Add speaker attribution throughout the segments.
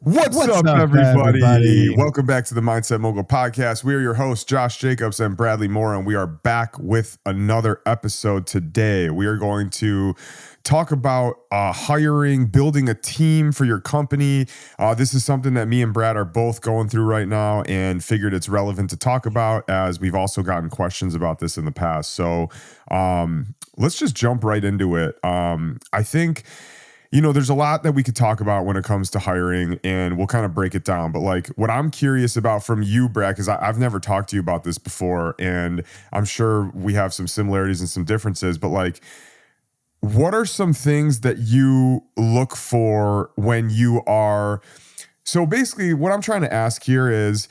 Speaker 1: What's
Speaker 2: What's
Speaker 1: up,
Speaker 2: up,
Speaker 1: everybody?
Speaker 2: everybody?
Speaker 1: Welcome back to the Mindset Mogul podcast. We are your hosts, Josh Jacobs and Bradley Mora, and we are back with another episode today. We are going to talk about hiring, building a team for your company. This is something that me and Brad are both going through right now and figured it's relevant to talk about, as we've also gotten questions about this in the past. So let's just jump right into it. I think there's a lot that we could talk about when it comes to hiring, and we'll kind of break it down. But like, what I'm curious about from you, Brad, because I've never talked to you about this before, and I'm sure we have some similarities and some differences, but like, what are some things that you look for when you are... So basically, what I'm trying to ask here is,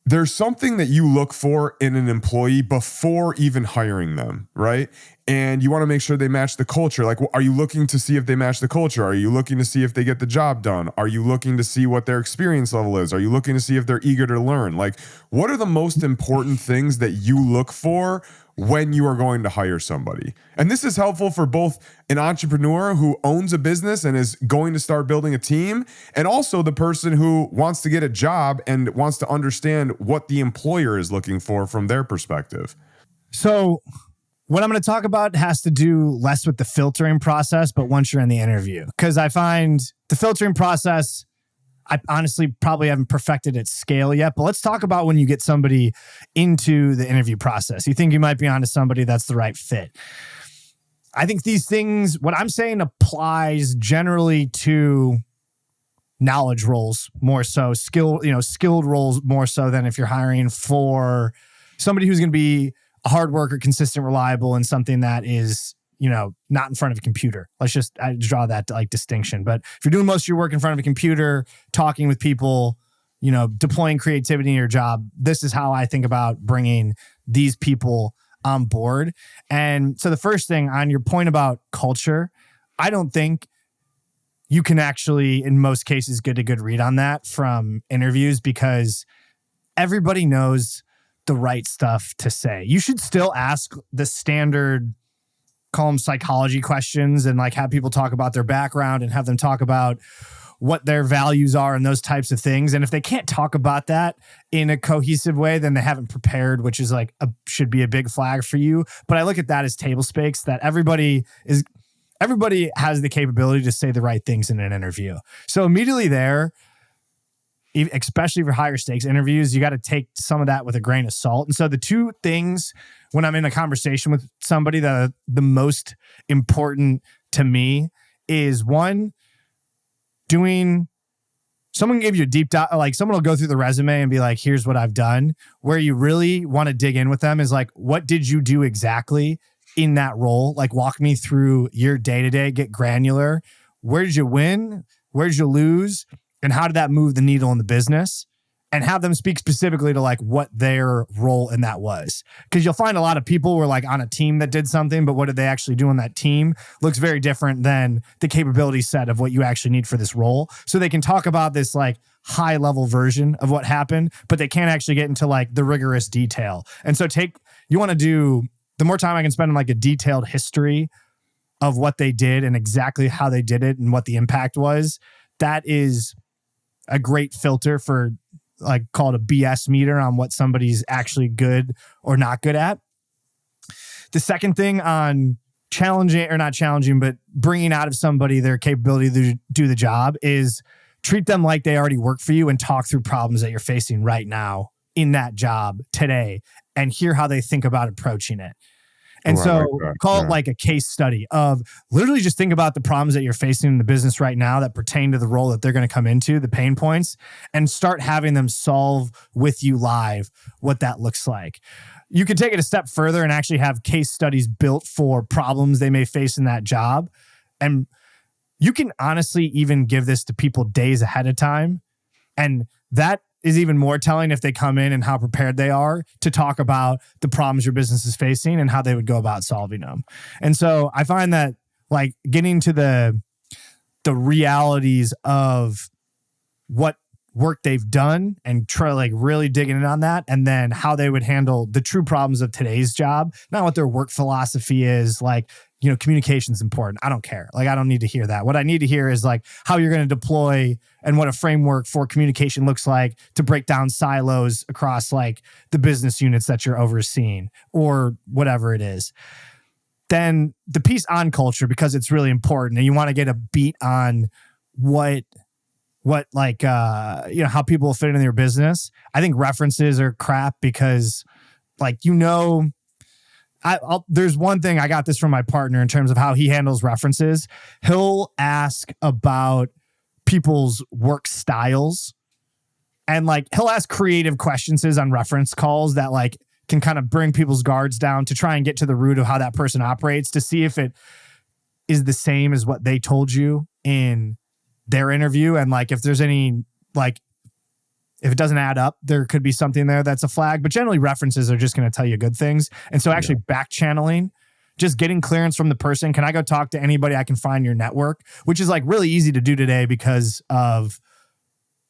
Speaker 1: there's something that you look for in an employee before even hiring them, right? And you want to make sure they match the culture. Like, are you looking to see if they match the culture? Are you looking to see if they get the job done? Are you looking to see what their experience level is? Are you looking to see if they're eager to learn? Like, what are the most important things that you look for when you are going to hire somebody? And this is helpful for both an entrepreneur who owns a business and is going to start building a team, and also the person who wants to get a job and wants to understand what the employer is looking for from their perspective.
Speaker 2: So what I'm going to talk about has to do less with the filtering process, but once you're in the interview, because I find the filtering process, I honestly probably haven't perfected its scale yet, but let's talk about when you get somebody into the interview process. You think you might be onto somebody that's the right fit. I think these things, what I'm saying, applies generally to knowledge roles more so, skilled roles more so than if you're hiring for somebody who's going to be a hard worker, consistent, reliable, and something that is, not in front of a computer. I draw that distinction. But if you're doing most of your work in front of a computer, talking with people, deploying creativity in your job, this is how I think about bringing these people on board. And so the first thing, on your point about culture, I don't think you can actually, in most cases, get a good read on that from interviews, because everybody knows the right stuff to say. You should still ask the standard, call them psychology questions, and have people talk about their background and have them talk about what their values are and those types of things. And if they can't talk about that in a cohesive way, then they haven't prepared, which is should be a big flag for you. But I look at that as table stakes, that everybody has the capability to say the right things in an interview. So immediately there, especially for higher stakes interviews, you got to take some of that with a grain of salt. And so the two things when I'm in a conversation with somebody that are the most important to me is, one, someone gave you a deep dive, someone will go through the resume and be like, here's what I've done. Where you really want to dig in with them is what did you do exactly in that role? Walk me through your day-to-day, get granular. Where did you win? Where did you lose? And how did that move the needle in the business? And have them speak specifically to what their role in that was. Because you'll find a lot of people were on a team that did something, but what did they actually do on that team looks very different than the capability set of what you actually need for this role. So they can talk about this high level version of what happened, but they can't actually get into the rigorous detail. And so you want to do, the more time I can spend on a detailed history of what they did and exactly how they did it and what the impact was, that is a great filter for call it a BS meter on what somebody's actually good or not good at. The second thing on challenging, or not challenging, but bringing out of somebody their capability to do the job, is treat them like they already work for you and talk through problems that you're facing right now in that job today and hear how they think about approaching it. And call it a case study of literally just think about the problems that you're facing in the business right now that pertain to the role that they're going to come into, the pain points, and start having them solve with you live what that looks like. You could take it a step further and actually have case studies built for problems they may face in that job. And you can honestly even give this to people days ahead of time. And that is even more telling if they come in and how prepared they are to talk about the problems your business is facing and how they would go about solving them. And so I find that getting to the realities of what work they've done and try really digging in on that, and then how they would handle the true problems of today's job, not what their work philosophy is, communication's important. I don't care. Like, I don't need to hear that. What I need to hear is like how you're going to deploy and what a framework for communication looks like to break down silos across like the business units that you're overseeing or whatever it is. Then the piece on culture, because it's really important and you want to get a beat on what like, how people will fit in their business. I think references are crap because like, there's one thing, I got this from my partner in terms of how he handles references. He'll ask about people's work styles and like he'll ask creative questions on reference calls that like can kind of bring people's guards down to try and get to the root of how that person operates to see if it is the same as what they told you in their interview. And like, if there's any, like, if it doesn't add up, there could be something there that's a flag, but generally references are just going to tell you good things. And so actually back channeling, just getting clearance from the person. Can I go talk to anybody I can find in your network, which is like really easy to do today because of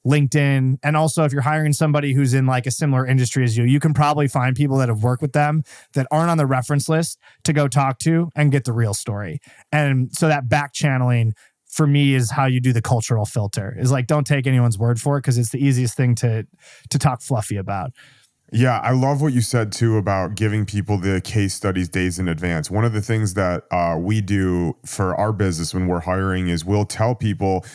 Speaker 2: LinkedIn. And also if you're hiring somebody who's in like a similar industry as you can probably find people that have worked with them that aren't on the reference list to go talk to and get the real story. And so that back channeling for me is how you do the cultural filter, is like, don't take anyone's word for it because it's the easiest thing to talk fluffy about.
Speaker 1: Yeah, I love what you said too about giving people the case studies days in advance. One of the things that we do for our business when we're hiring is we'll tell people,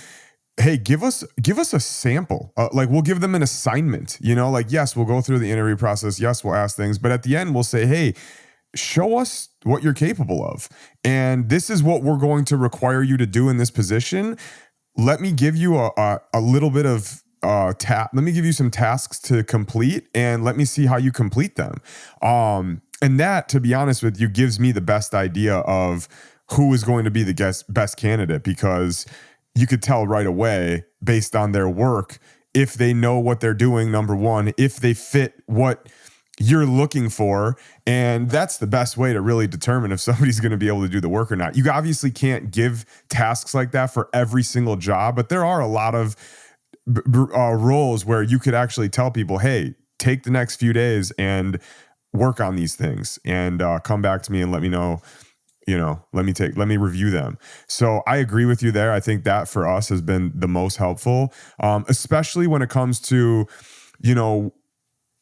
Speaker 1: hey, give us a sample. Like we'll give them an assignment, like, yes, we'll go through the interview process. Yes, we'll ask things, but at the end we'll say, hey, show us what you're capable of. And this is what we're going to require you to do in this position. Let me give you a little bit of let me give you some tasks to complete and let me see how you complete them. And that, to be honest with you, gives me the best idea of who is going to be the best candidate, because you could tell right away based on their work if they know what they're doing, number one, if they fit what you're looking for. And that's the best way to really determine if somebody's going to be able to do the work or not. You obviously can't give tasks like that for every single job, but there are a lot of roles where you could actually tell people, hey, take the next few days and work on these things and come back to me and let me know, let me review them. So I agree with you there. I think that for us has been the most helpful, especially when it comes to,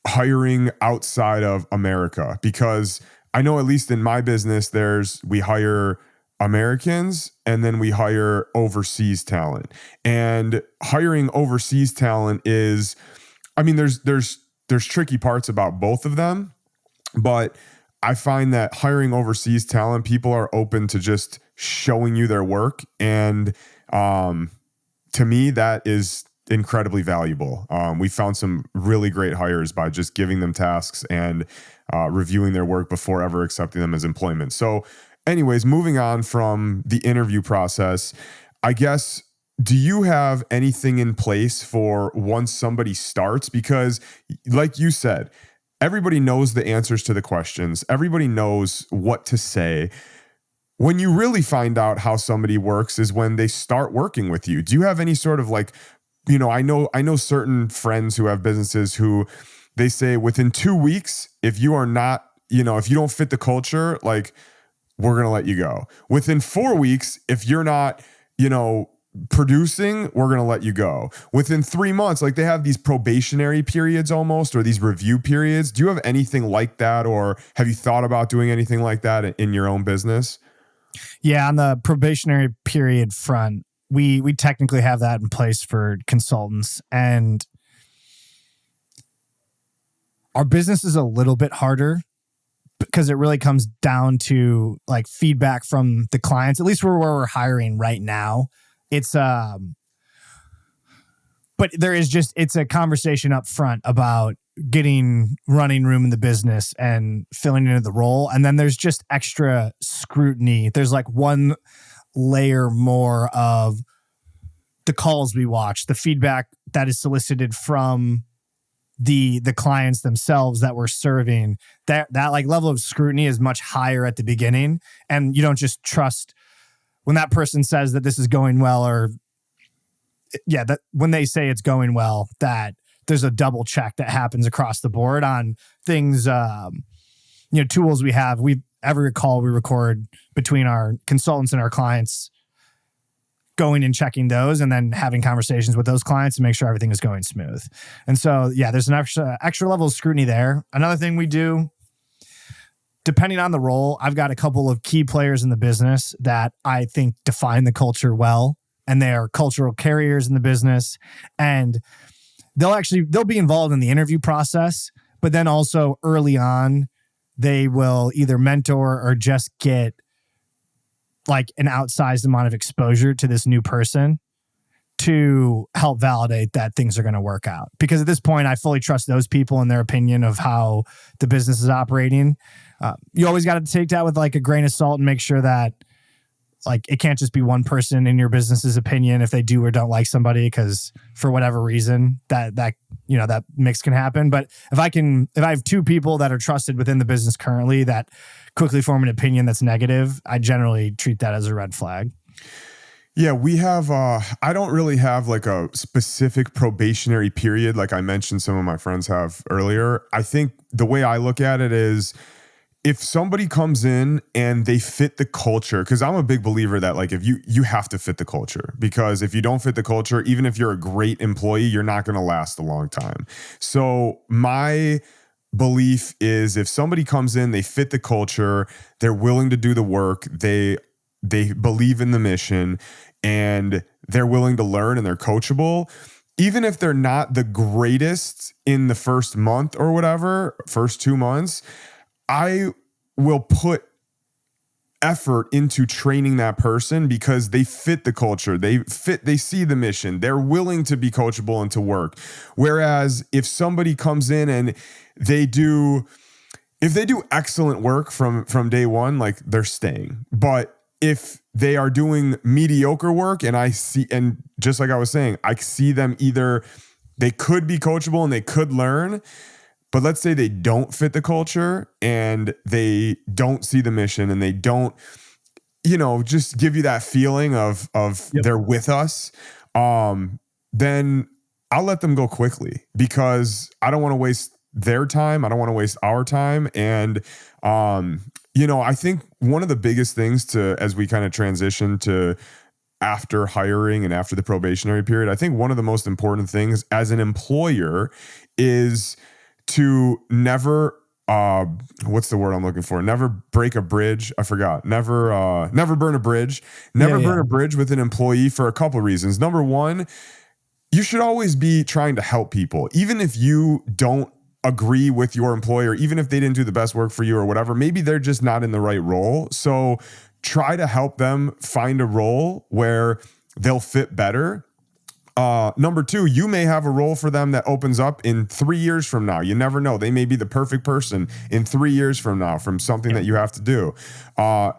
Speaker 1: hiring outside of America, because I know at least in my business, we hire Americans and then we hire overseas talent. And hiring overseas talent is, there's tricky parts about both of them, but I find that hiring overseas talent, people are open to just showing you their work. And to me, that is incredibly valuable. We found some really great hires by just giving them tasks and reviewing their work before ever accepting them as employment. So anyways, moving on from the interview process, I guess, do you have anything in place for once somebody starts? Because like you said, everybody knows the answers to the questions. Everybody knows what to say. When you really find out how somebody works is when they start working with you. Do you have any sort of like, I know certain friends who have businesses who they say within 2 weeks, if you are not, if you don't fit the culture, like we're going to let you go. Within 4 weeks, if you're not, producing, we're going to let you go. Within 3 months, like they have these probationary periods almost, or these review periods. Do you have anything like that? Or have you thought about doing anything like that in your own business?
Speaker 2: Yeah, on the probationary period front, we technically have that in place for consultants, and our business is a little bit harder because it really comes down to like feedback from the clients, at least where we're hiring right now. It's but it's a conversation up front about getting running room in the business and filling into the role. And then there's just extra scrutiny. There's like one layer more of the calls we watch, the feedback that is solicited from the clients themselves that we're serving. That like level of scrutiny is much higher at the beginning. And you don't just trust when that person says that this is going well, or that when they say it's going well, that there's a double check that happens across the board on things, tools we have. every call we record between our consultants and our clients, going and checking those and then having conversations with those clients to make sure everything is going smooth. And so, yeah, there's an extra level of scrutiny there. Another thing we do, depending on the role, I've got a couple of key players in the business that I think define the culture well, and they are cultural carriers in the business. And they'll be involved in the interview process, but then also early on, they will either mentor or just get like an outsized amount of exposure to this new person to help validate that things are going to work out. Because at this point, I fully trust those people and their opinion of how the business is operating. You always got to take that with like a grain of salt and make sure that like it can't just be one person in your business's opinion if they do or don't like somebody, because for whatever reason that mix can happen. But if I have two people that are trusted within the business currently that quickly form an opinion that's negative, I generally treat that as a red flag.
Speaker 1: Yeah, we have, I don't really have like a specific probationary period like I mentioned some of my friends have earlier. I think the way I look at it is if somebody comes in and they fit the culture, because I'm a big believer that like if you have to fit the culture, because if you don't fit the culture, even if you're a great employee, you're not going to last a long time. So my belief is if somebody comes in, they fit the culture, they're willing to do the work, they believe in the mission, and they're willing to learn and they're coachable, even if they're not the greatest in the first month or whatever, first 2 months, I will put effort into training that person because they fit the culture. They see the mission. They're willing to be coachable and to work. Whereas if somebody comes in and if they do excellent work from day one, like they're staying. But if they are doing mediocre work and just like I was saying, I see them either they could be coachable and they could learn, but let's say they don't fit the culture and they don't see the mission and they don't, just give you that feeling of
Speaker 2: Yep.
Speaker 1: They're with us, then I'll let them go quickly because I don't want to waste their time. I don't want to waste our time. And, I think one of the biggest things as we kind of transition to after hiring and after the probationary period, I think one of the most important things as an employer is to never, what's the word I'm looking for? Never break a bridge. I forgot. Never burn a bridge. Never burn a bridge with an employee for a couple of reasons. Number one, you should always be trying to help people. Even if you don't agree with your employer, even if they didn't do the best work for you or whatever, maybe they're just not in the right role. So try to help them find a role where they'll fit better. Number two, you may have a role for them that opens up in 3 years from now. You never know. They may be the perfect person in 3 years from now from something that you have to do.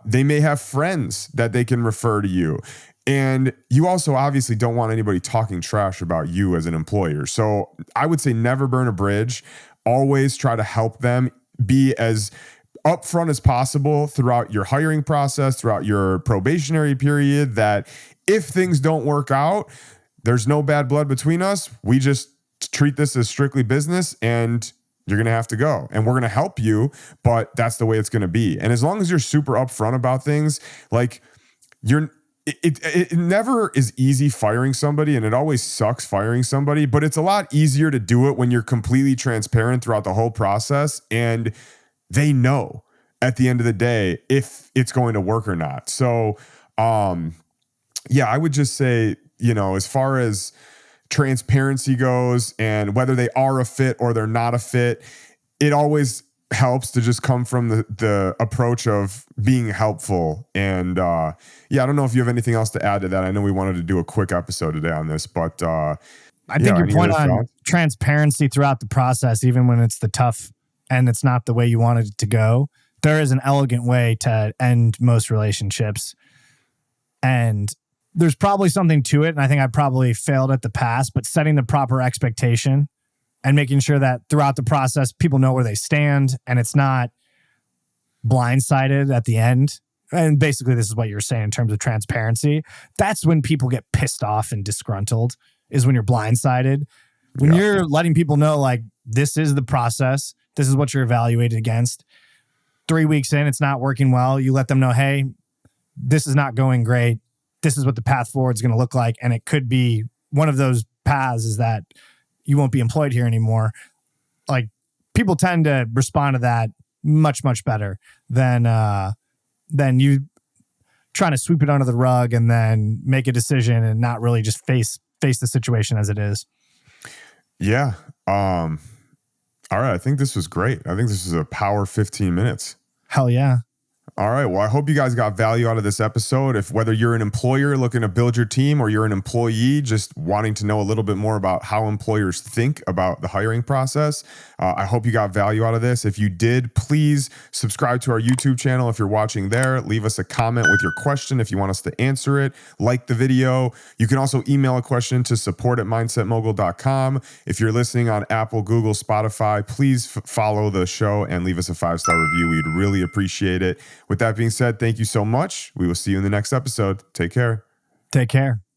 Speaker 1: They may have friends that they can refer to you. And you also obviously don't want anybody talking trash about you as an employer. So I would say never burn a bridge. Always try to help them, be as upfront as possible throughout your hiring process, throughout your probationary period, that if things don't work out, there's no bad blood between us. We just treat this as strictly business and you're going to have to go and we're going to help you, but that's the way it's going to be. And as long as you're super upfront about things, like it never is easy firing somebody and it always sucks firing somebody, but it's a lot easier to do it when you're completely transparent throughout the whole process and they know at the end of the day if it's going to work or not. So, I would just say, as far as transparency goes and whether they are a fit or they're not a fit, it always helps to just come from the approach of being helpful. And I don't know if you have anything else to add to that. I know we wanted to do a quick episode today on this, but I
Speaker 2: think your point on transparency throughout the process, even when it's the tough and it's not the way you wanted it to go, there is an elegant way to end most relationships. And there's probably something to it. And I think I probably failed at the past, but setting the proper expectation and making sure that throughout the process, people know where they stand and it's not blindsided at the end. And basically, this is what you're saying in terms of transparency. That's when people get pissed off and disgruntled, is when you're blindsided. When you're letting people know, like, this is the process, this is what you're evaluated against. 3 weeks in, it's not working well. You let them know, hey, this is not going great. This is what the path forward is going to look like. And it could be one of those paths is that you won't be employed here anymore. Like, people tend to respond to that much, much better than you trying to sweep it under the rug and then make a decision and not really just face the situation as it is.
Speaker 1: Yeah. All right. I think this was great. I think this was a power 15 minutes.
Speaker 2: Hell yeah.
Speaker 1: All right. Well, I hope you guys got value out of this episode. If whether you're an employer looking to build your team or you're an employee just wanting to know a little bit more about how employers think about the hiring process, I hope you got value out of this. If you did, please subscribe to our YouTube channel. If you're watching there, leave us a comment with your question if you want us to answer it. Like the video. You can also email a question to support@mindsetmogul.com. If you're listening on Apple, Google, Spotify, please follow the show and leave us a 5-star review. We'd really appreciate it. With that being said, thank you so much. We will see you in the next episode. Take care.
Speaker 2: Take care.